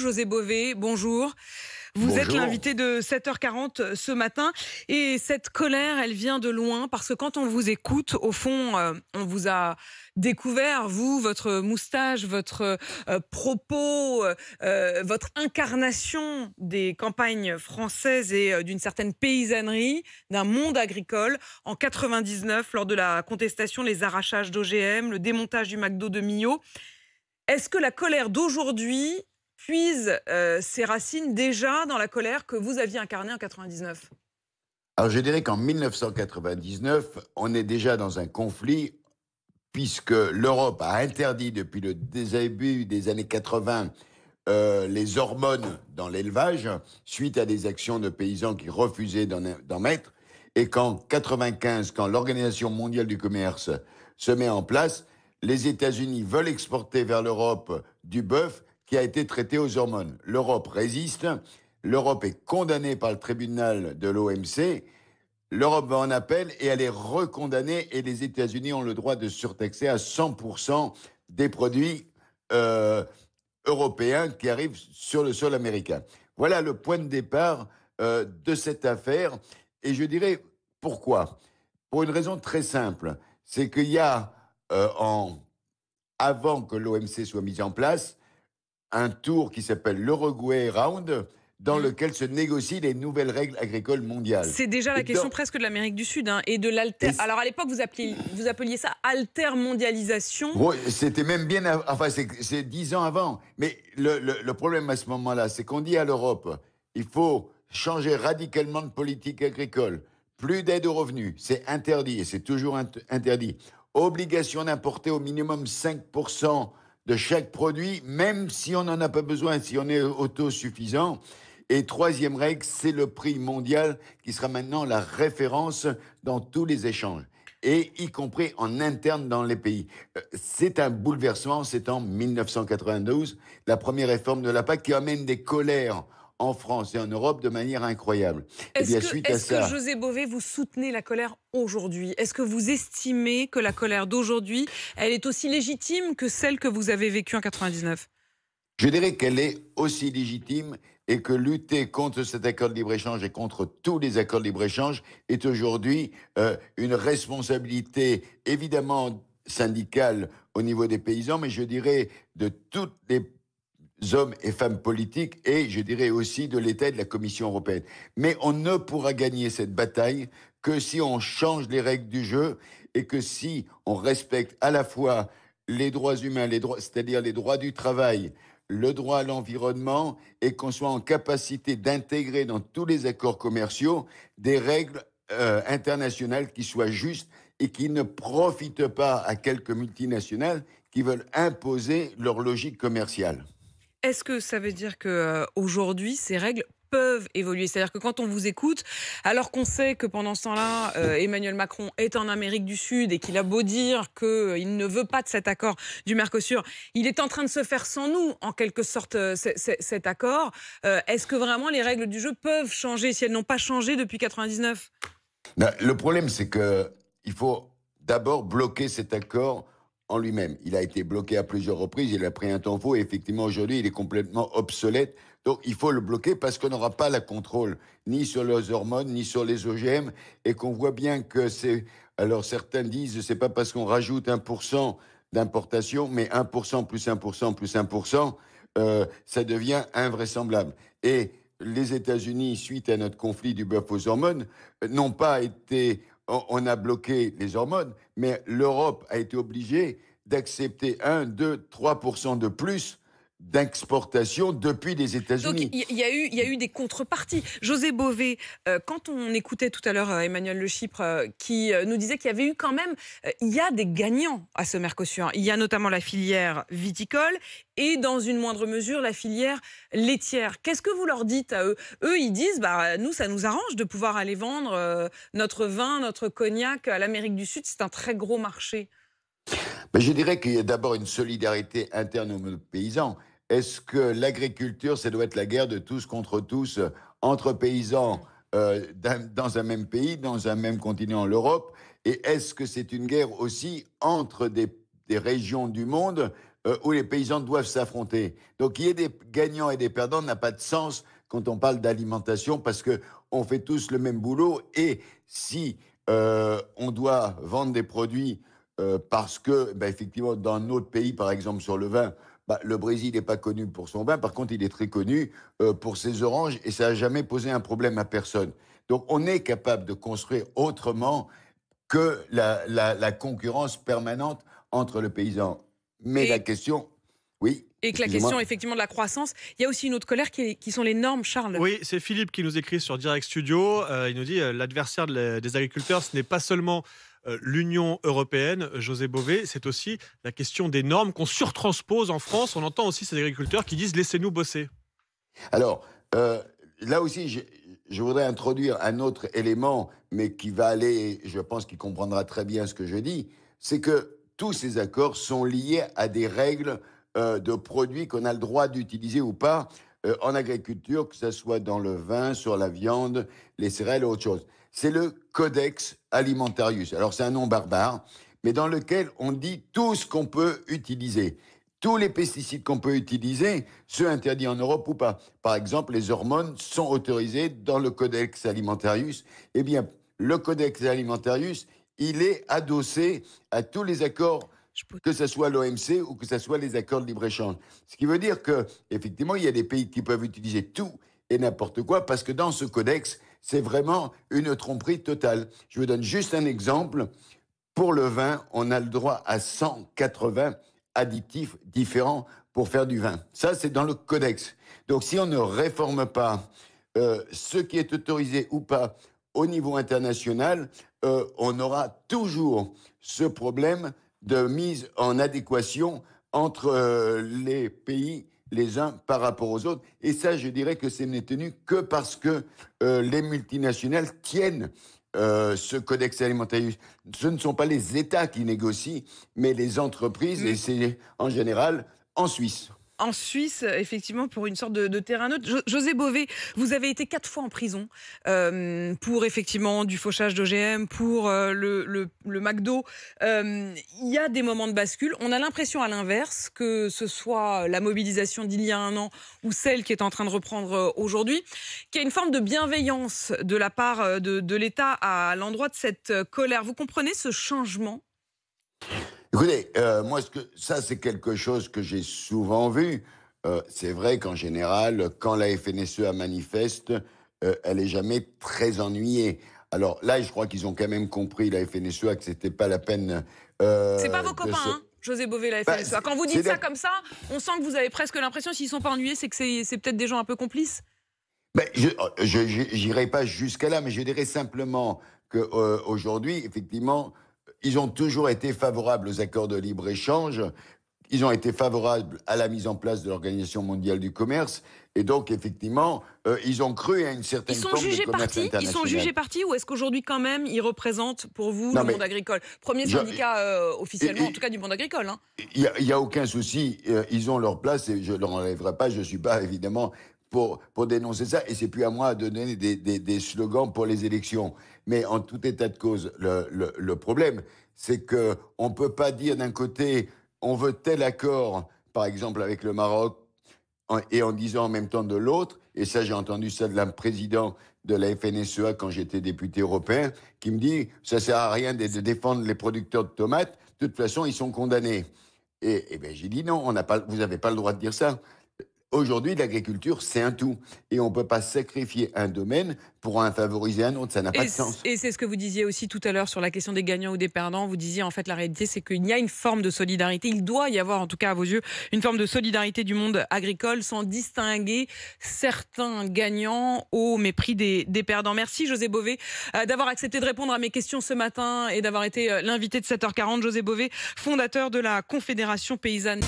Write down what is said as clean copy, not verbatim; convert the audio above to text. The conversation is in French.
José Bové, bonjour. Vous êtes Bonjour. l'invité de 7h40 ce matin et cette colère, elle vient de loin parce que quand on vous écoute, au fond, on vous a découvert, vous, votre moustache, votre propos, votre incarnation des campagnes françaises et d'une certaine paysannerie, d'un monde agricole. En 99, lors de la contestation, les arrachages d'OGM, le démontage du McDo de Millau. Est-ce que la colère d'aujourd'hui puise ses racines déjà dans la colère que vous aviez incarnée en 99? Alors je dirais qu'en 1999, on est déjà dans un conflit puisque l'Europe a interdit depuis le début des années 80 les hormones dans l'élevage suite à des actions de paysans qui refusaient d'en mettre. Et qu'en 95, quand l'Organisation mondiale du commerce se met en place, les États-Unis veulent exporter vers l'Europe du bœuf qui a été traité aux hormones. L'Europe résiste, l'Europe est condamnée par le tribunal de l'OMC, l'Europe va en appel et elle est recondamnée et les États-Unis ont le droit de surtaxer à 100% des produits européens qui arrivent sur le sol américain. Voilà le point de départ de cette affaire. Et je dirais pourquoi. Pour une raison très simple, c'est qu'il y a, avant que l'OMC soit mise en place, un tour qui s'appelle l'Uruguay Round, dans lequel se négocient les nouvelles règles agricoles mondiales. C'est déjà la Et question dans- presque de l'Amérique du Sud et de l'alter. et c- Alors à l'époque, vous appeliez ça altermondialisation. Oui, c'était même bien, enfin c'est 10 ans avant. Mais le problème à ce moment-là, c'est qu'on dit à l'Europe, il faut changer radicalement de politique agricole. Plus d'aide aux revenus, c'est interdit et c'est toujours interdit. Obligation d'importer au minimum 5% de chaque produit, même si on n'en a pas besoin, si on est autosuffisant. Et troisième règle, c'est le prix mondial qui sera maintenant la référence dans tous les échanges, et y compris en interne dans les pays. C'est un bouleversement, c'est en 1992, la première réforme de la PAC qui amène des colères en France et en Europe de manière incroyable. Et bien, suite à Est-ce que ça, José Bové, vous soutenez la colère aujourd'hui? Est-ce que vous estimez que la colère d'aujourd'hui, elle est aussi légitime que celle que vous avez vécue en 99? je dirais qu'elle est aussi légitime et que lutter contre cet accord de libre-échange et contre tous les accords de libre-échange est aujourd'hui une responsabilité évidemment syndicale au niveau des paysans, mais je dirais de toutes les hommes et femmes politiques et je dirais aussi de l'État et de la Commission européenne. Mais on ne pourra gagner cette bataille que si on change les règles du jeu et que si on respecte à la fois les droits humains, c'est-à-dire les droits du travail, le droit à l'environnement et qu'on soit en capacité d'intégrer dans tous les accords commerciaux des règles internationales qui soient justes et qui ne profitent pas à quelques multinationales qui veulent imposer leur logique commerciale. Est-ce que ça veut dire que aujourd'hui, ces règles peuvent évoluer? C'est-à-dire que quand on vous écoute, alors qu'on sait que pendant ce temps-là, Emmanuel Macron est en Amérique du Sud et qu'il a beau dire qu'il ne veut pas de cet accord du Mercosur, il est en train de se faire sans nous, en quelque sorte, cet accord. Est-ce que vraiment les règles du jeu peuvent changer si elles n'ont pas changé depuis 99? Ben, le problème, c'est que il faut d'abord bloquer cet accord en lui-même. Il a été bloqué à plusieurs reprises, il a pris un temps fou et effectivement aujourd'hui il est complètement obsolète. Donc il faut le bloquer parce qu'on n'aura pas la contrôle ni sur les hormones ni sur les OGM et qu'on voit bien que c'est... Alors certains disent c'est pas parce qu'on rajoute 1% d'importation, mais 1% plus 1% plus 1%, ça devient invraisemblable. Et les États-Unis, suite à notre conflit du bœuf aux hormones, n'ont pas été... On a bloqué les hormones, mais l'Europe a été obligée d'accepter 1, 2, 3% de plus d'exportation depuis les Donc États-Unis. il y a eu des contreparties. José Bové, quand on écoutait tout à l'heure Emmanuel Le Chypre qui nous disait qu'il y avait eu quand même, il y a des gagnants à ce Mercosur. Il y a notamment la filière viticole et dans une moindre mesure la filière laitière. Qu'est-ce que vous leur dites à eux? Eux, ils disent, bah, nous, ça nous arrange de pouvoir aller vendre notre vin, notre cognac à l'Amérique du Sud. C'est un très gros marché. Mais je dirais qu'il y a d'abord une solidarité interne aux paysans. Est-ce que l'agriculture, ça doit être la guerre de tous contre tous, entre paysans dans un même pays, dans un même continent, l'Europe? Et est-ce que c'est une guerre aussi entre des régions du monde où les paysans doivent s'affronter. Donc qu'il y ait des gagnants et des perdants n'a pas de sens quand on parle d'alimentation, parce qu'on fait tous le même boulot. Et si on doit vendre des produits parce que, effectivement, dans notre pays, par exemple sur le vin, le Brésil n'est pas connu pour son vin, par contre, il est très connu pour ses oranges, et ça n'a jamais posé un problème à personne. Donc, on est capable de construire autrement que la concurrence permanente entre le paysan. Mais la question, oui. Et que la question, effectivement, de la croissance, il y a aussi une autre colère qui sont les normes, Charles. Oui, c'est Philippe qui nous écrit sur Direct Studio. Il nous dit l'adversaire des agriculteurs, ce n'est pas seulement l'Union européenne, José Bové, c'est aussi la question des normes qu'on surtranspose en France. On entend aussi ces agriculteurs qui disent « laissez-nous bosser ». Alors, là aussi, je voudrais introduire un autre élément, mais qui va aller, je pense qu'il comprendra très bien ce que je dis, c'est que tous ces accords sont liés à des règles de produits qu'on a le droit d'utiliser ou pas en agriculture, que ce soit dans le vin, sur la viande, les céréales ou autre chose. C'est le Codex Alimentarius. Alors c'est un nom barbare, mais dans lequel on dit tout ce qu'on peut utiliser. Tous les pesticides qu'on peut utiliser, ceux interdits en Europe ou pas. Par exemple, les hormones sont autorisées dans le Codex Alimentarius. Eh bien, le Codex Alimentarius, il est adossé à tous les accords, que ce soit l'OMC ou que ce soit les accords de libre-échange. Ce qui veut dire qu'effectivement, il y a des pays qui peuvent utiliser tout et n'importe quoi, parce que dans ce codex, c'est vraiment une tromperie totale. Je vous donne juste un exemple. Pour le vin, on a le droit à 180 additifs différents pour faire du vin. Ça, c'est dans le codex. Donc, si on ne réforme pas ce qui est autorisé ou pas au niveau international, on aura toujours ce problème de mise en adéquation entre les pays les uns par rapport aux autres. Et ça, je dirais que ce n'est tenu que parce que les multinationales tiennent ce codex alimentarius. Ce ne sont pas les États qui négocient, mais les entreprises, et c'est en général en Suisse. En Suisse, effectivement, pour une sorte de terrain neutre. José Bové, vous avez été 4 fois en prison pour effectivement du fauchage d'OGM, pour le McDo. Il y a des moments de bascule. On a l'impression, à l'inverse, que ce soit la mobilisation d'il y a un an ou celle qui est en train de reprendre aujourd'hui, qu'il y a une forme de bienveillance de la part de l'État à l'endroit de cette colère. Vous comprenez ce changement ? Écoutez, moi, ça, c'est quelque chose que j'ai souvent vu. C'est vrai qu'en général, quand la FNSEA manifeste, elle n'est jamais très ennuyée. Alors là, je crois qu'ils ont quand même compris, la FNSEA, que c'était pas la peine... c'est pas vos copains, hein, José Bové, la FNSEA. Quand vous dites ça comme ça, on sent que vous avez presque l'impression, s'ils ne sont pas ennuyés, c'est que c'est peut-être des gens un peu complices. Je n'irai pas jusqu'à là, mais je dirais simplement qu'aujourd'hui, effectivement... Ils ont toujours été favorables aux accords de libre-échange. Ils ont été favorables à la mise en place de l'Organisation mondiale du commerce. Et donc, effectivement, ils ont cru à une certaine forme de commerce international. Ils sont jugés partis ou est-ce qu'aujourd'hui, quand même, ils représentent pour vous le monde agricole ? Premier syndicat officiellement, en tout cas, du monde agricole. Hein. Il n'y a aucun souci. Ils ont leur place et je ne leur enlèverai pas. Je ne suis pas, évidemment, pour dénoncer ça. Et c'est plus à moi de donner des slogans pour les élections. Mais en tout état de cause, le problème, c'est qu'on ne peut pas dire d'un côté, on veut tel accord, par exemple avec le Maroc, et en disant en même temps de l'autre, et ça j'ai entendu ça de la présidente de la FNSEA quand j'étais député européen, qui me dit, ça ne sert à rien de défendre les producteurs de tomates, de toute façon ils sont condamnés. Et bien j'ai dit non, vous n'avez pas le droit de dire ça. Aujourd'hui, l'agriculture, c'est un tout. Et on ne peut pas sacrifier un domaine pour en favoriser un autre. Ça n'a pas de sens. Et c'est ce que vous disiez aussi tout à l'heure sur la question des gagnants ou des perdants. Vous disiez, en fait, la réalité, c'est qu'il y a une forme de solidarité. Il doit y avoir, en tout cas à vos yeux, une forme de solidarité du monde agricole sans distinguer certains gagnants au mépris des perdants. Merci, José Bové, d'avoir accepté de répondre à mes questions ce matin et d'avoir été l'invité de 7h40. José Bové, fondateur de la Confédération paysanne.